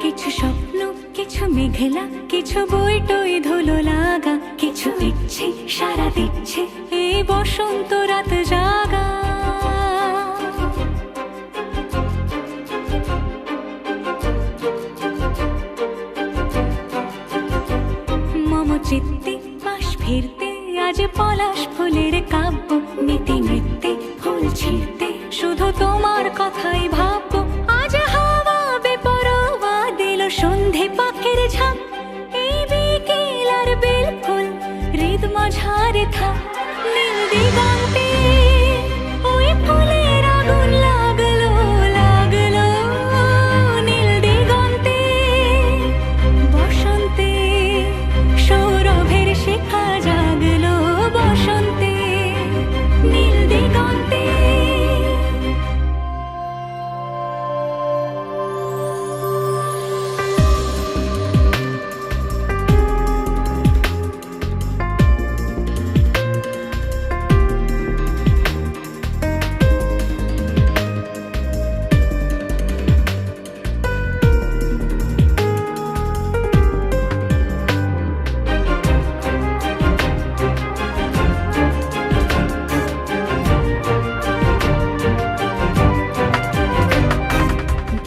কিছু স্বপ্ন, কিছু মেঘলা, কিছু বই টই ধুলো লাগা, কিছু ইচ্ছে সারা দিচ্ছে এই বসন্ত রাত জাগা। মম চিত্তে পাশ ফিরতে আজ পলাশ ফুলের কাব্য, নীতি নৃত্যে ফুল ছিঁড়তে শুধু তোমার কথাই ভাববো। আজ হাওয়া বেপরোয়া দিল সন্ধে পাখির ঝাঁক, এই বিকেল আর বেলফুল হৃদ মাঝারে থাক। নীল দিগন্তে ওই ফুলের আগুন লাগলো লাগলো, নীল দিগন্তে বসন্তে সৌরভের শিখা জাগলো, বসন্তে নীল দিগন্তে।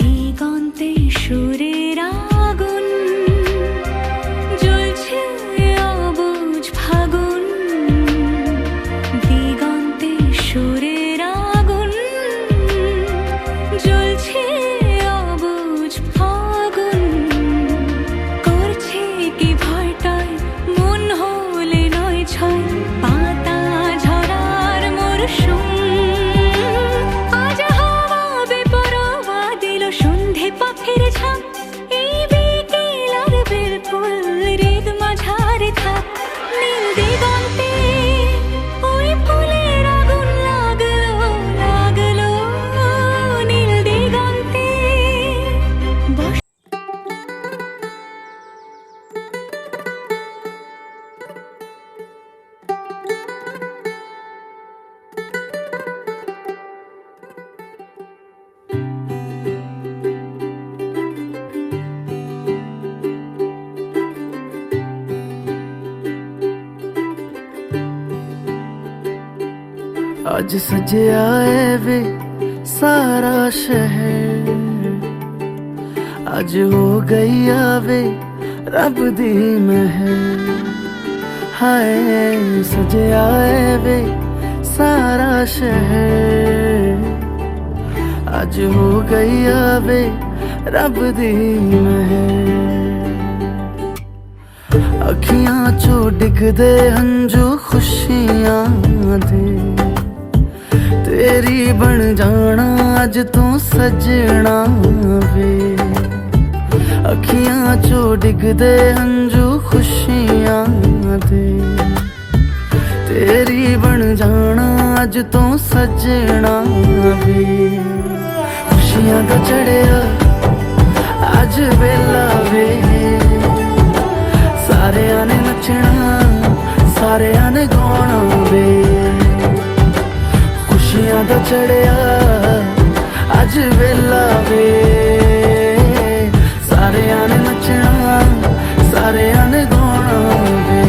দিগন্তে সুরের আগুন জ্বলছে অবুঝ ফাগুন, দিগন্তে সুরের আগুন জ্বলছে অবুঝ ফাগুন। করছে কি ভয়টায় মন হলে নয় ছয়, পাতা ঝরার মরশুম। আজ হাওয়া বেপরোয়া দিল সন্ধে পাখির ঝাঁক, এই বিকেল আর বেলফুল হৃদ মাঝারে থাক। নীল দিগন্তে ওই ফুলের আগুন লাগলো লাগলো, নীল দিগন্তে आज सजया है वे सारा शहर, आज हो गई आवे रब दी महर। हाय सजया है वे सारा शहर, आज हो गई आवे रब दी महर। अखियां चो डिगदे हंजू खुशियां दे, तेरी बन जाना अज तू सजना वे। अखियां चो डिगदे हंजू खुशियां दे, तेरी बन जाना अज तू सजना वे। खुशियां दा चढ़िया अज वेला वे, सारेयां ने नचना सारेयां ने गाना वे। खुशियां दा चढ़िया अज वेला वे, सारेयां ने नचना सारेयां ने गाना वे।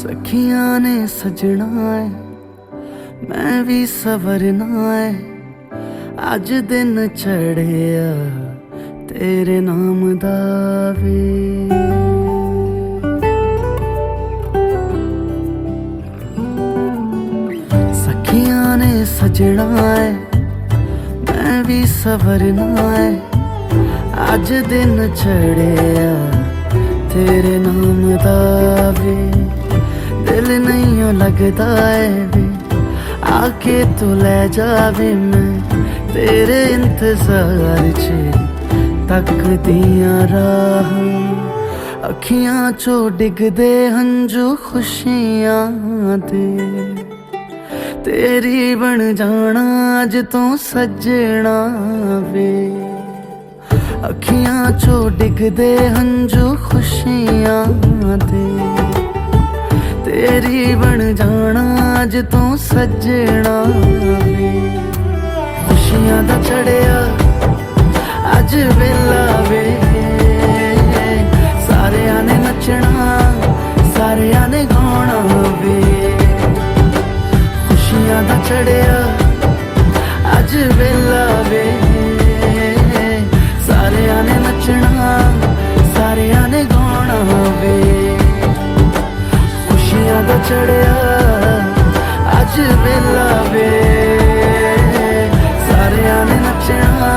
सखियां ने सजना है मैं भी सवरना है, अज दिन चढ़िया तेरे नाम दा वे। सखियां ने सजना है मैं भी सवरना है, अज दिन चढ़िया तेरे नाम दा वे। दिल नहीं लगता है वे आके तू ले जावे मैं तेरे इंतजार च तकदियां राह अखियां चो डिगदे हंजू खुशियां दे तेरी बन जाना अज तो सजना वे अखियां चो डिगदे हंजू खुशियां दे तेरी बन जाना अज तो सजना वे खुशियां दा चढ़िया अज वेला वे सारियां ने नचना सारियां ने गाना वे खुशियां दा चढ़िया अज वेला वे सारियां ने नचना सारियां ने गाना वे खुशियां दा चढ़िया अज वेला वे सारियां ने नचना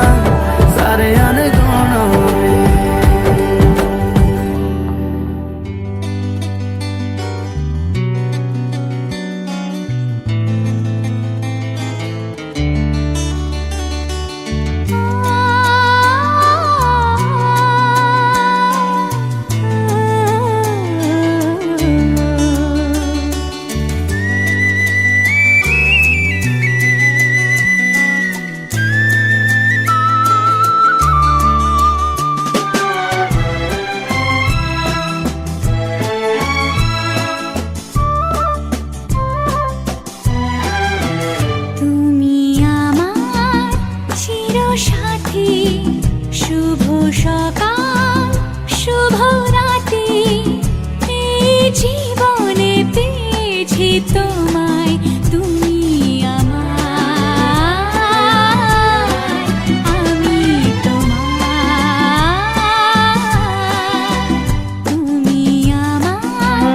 सारियां ने गाना वे শুভ সকাল শুভ রাতে এই জীবনে পেয়েছি তোমায় তুমি আমার আমি তোমার তুমি আমার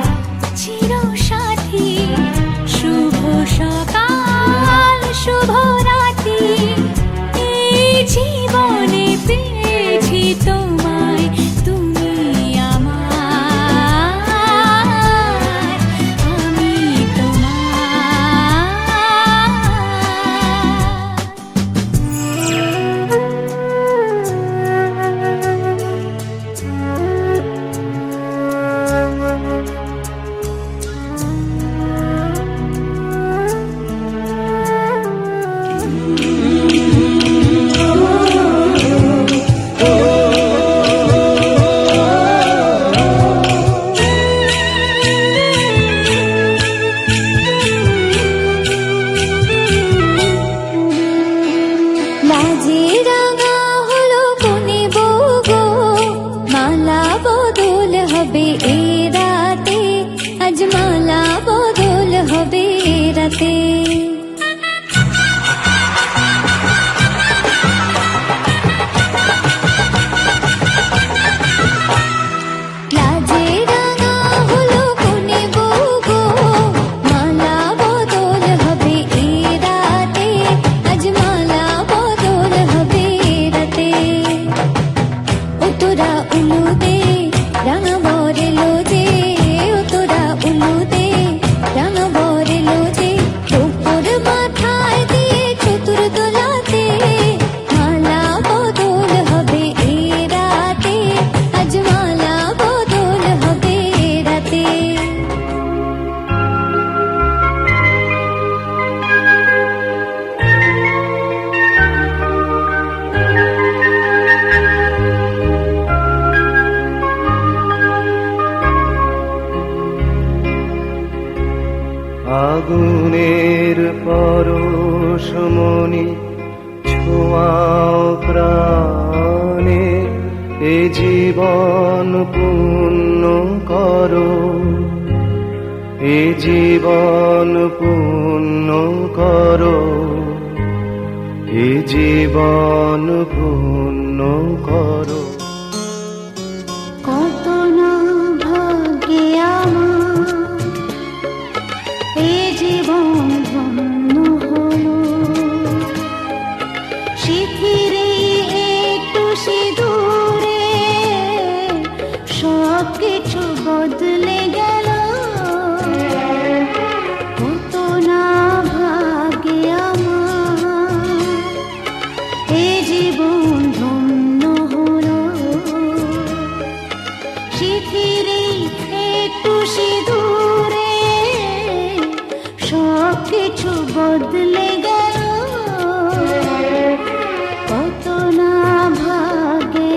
চিরসাথী শুভ সকাল শুভ রাতে জীবনে পেয়েছি তোমায় তুমি আমার আমি লাজে রাঙা হলো কোনে বউ গো মালা বদল হবে এ রাতে আজ মালা বদল হবে এ রাতে লাজে রাঙা হলো কোনে বউ গো মালা বদল হবে এ রাতে আজ মালা বদল হবে এ রাতে ও তোরা উলু দে রাঙা বরে লোজে ও তোরা উলু দে রাঙা বরে লোজে উপর মাথায় দিয়ে চতুর দোলাতে মালা বদল হবে এ রাতে আজ মালা বদল হবে এ রাতে আগুনের পরশমণি ছোঁয়াও প্রাণে এ জীবন পূর্ণ করো এ জীবন পূর্ণ করো এ জীবন পূর্ণ করো কত না ভাগ্যে আমার এ জীবন ধন্য হলো শিথিরে একটু সিঁদুরে সব কিছু বদলে গেল কত না ভাগ্যে কিছু বদলে গেল, কত না ভাগে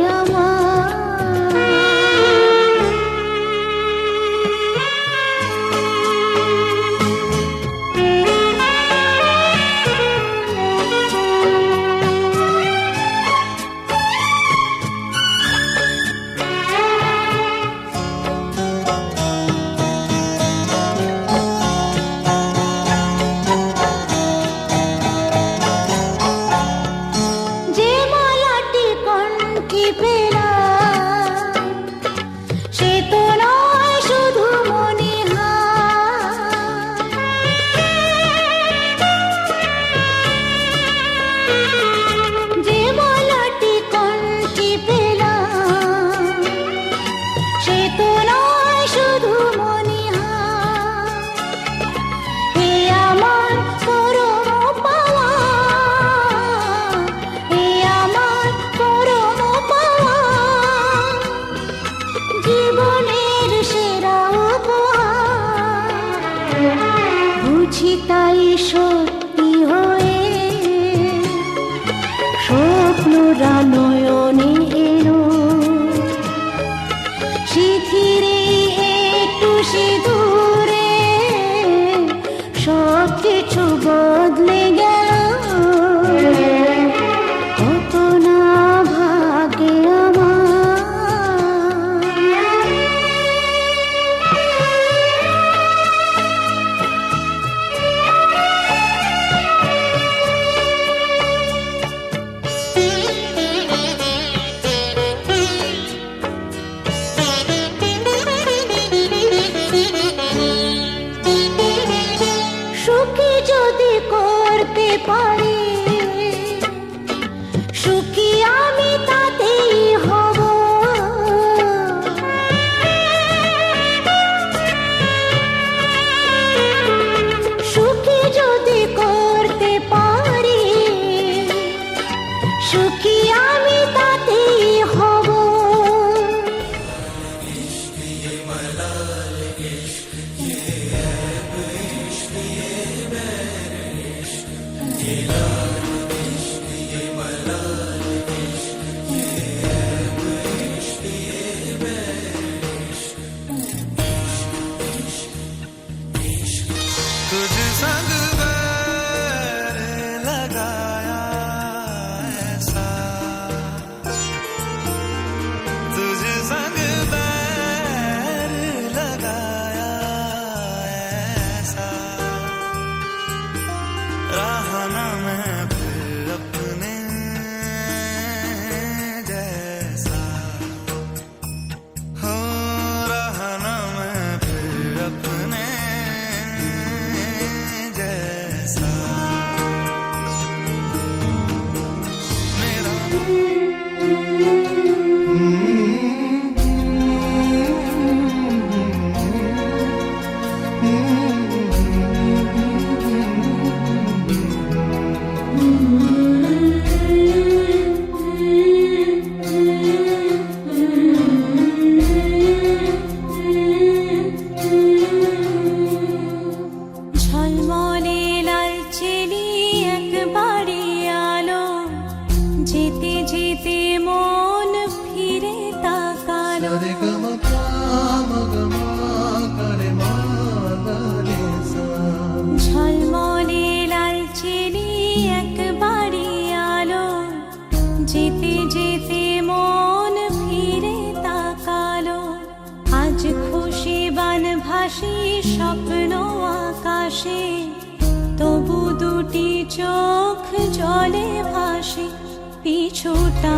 তাই সত্যি হয়ে স্বপ্নরা নয়নে এলো, শিথিরে একটু সিঁদুরে সব কিছু বদলে গেল, কত না ভাগে যদি করতে পারি, সুখী আমি তাতেই হব, সুখী যদি করতে পারি, সুখী আমি তাতেই হব। तुझ संग बैर लगाया ऐसा, तुझ संग बैर लगाया ऐसा, रहा ना मैं फिर अपने जैसा, हो रहा ना मैं फिर अपने जैसा, मेरा ঝলমলে লালচেলি একবারে আলো, যেতে যেতে মন ফিরে তাকালো, ঝলমলে লালচেলি একবারে আলো, যেতে যেতে মন ফিরে তাকালো, আজ খুশি বানভাসি স্বপ্ন আকাশে, তবু দুটি চোখ জলে ভাসে পিছুটা